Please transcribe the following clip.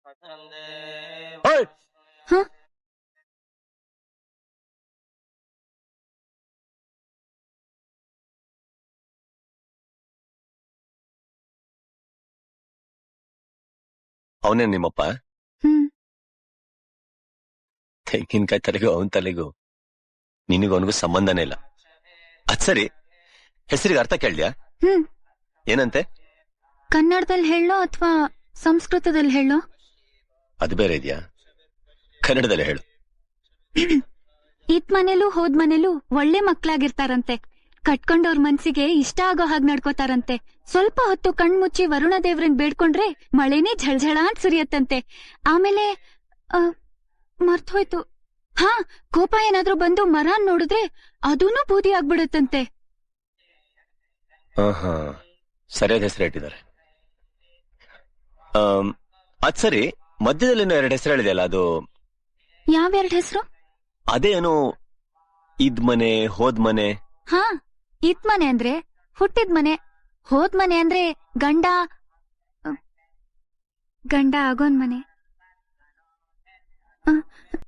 ಓಯ್! ಹ? ಅವನೇ ನಿಮ್ಮಪ್ಪ? ಹ್ಮ್. ತೆಂಗಿನಕಾಯಿ ತಲೆಗೂ ಅವನ್ ತಲೆಗೂ ನಿನಗೂ ಅವನಿಗೂ ಸಂಬಂಧನೇ ಇಲ್ಲ. ಅದ್ ಸರಿ, ಹೆಸರಿಗೆ ಅರ್ಥ ಕೇಳ್ದ್ಯಾ? ಹ್ಮ್. ಏನಂತೆ? ಕನ್ನಡದಲ್ಲಿ ಹೇಳೋ ಅಥವಾ ಸಂಸ್ಕೃತದಲ್ಲಿ ಹೇಳೋ? ಅದು ಬೇರೆ ಇದೆಯಾ? ಕನ್ನಡದಲ್ಲಿ ಹೇಳು. ಇತ್ ಮನೇಲೂ ಹೋದ್ ಮನೇಲೂ ಒಳ್ಳೆ ಮಕ್ಳಾಗಿರ್ತಾರಂತೆ. ಕಟ್ಕೊಂಡವ್ರ ಮನ್ಸಿಗೆ ಇಷ್ಟ ಆಗೋ ಹಾಗೆ ನಡ್ಕೋತಾರಂತೆ. ಸ್ವಲ್ಪ ಹೊತ್ತು ಕಣ್ಮುಚ್ಚಿ ವರುಣ ದೇವ್ರನ್ ಬೇಡ್ಕೊಂಡ್ರೆ ಮಳೆನೇ ಝಳಝಳ ಅಂತ ಸುರಿಯತ್ತಂತೆ. ಆಮೇಲೆ ಮರ್ತೋಯ್ತು. ಹಾ, ಕೋಪ ಏನಾದ್ರೂ ಬಂದು ಮರಾನ್ ನೋಡಿದ್ರೆ ಅದೂನು ಬೂದಿ ಆಗ್ಬಿಡತ್ತಂತೆ. ಹಾ, ಸರಿಯಾದ ಹೆಸರು ಇಟ್ಟಿದ್ದಾರೆ. ಅದ್ ಸರಿ, ಮಧ್ಯದಲ್ಲಿ ಎರಡು ಹೆಸರು ಹೇಳಿದೆಯಲ್ಲ, ಅದು ಯಾವೆರಡ್ ಹೆಸರು? ಅದೇನು ಇದ್ ಮನೆ ಹೋದ್ ಮನೆ? ಹಾ, ಇತ್ ಮನೆ ಅಂದ್ರೆ ಹುಟ್ಟಿದ್ ಮನೆ, ಹೋದ್ ಮನೆ ಅಂದ್ರೆ ಗಂಡ ಆಗೋನ್ ಮನೆ.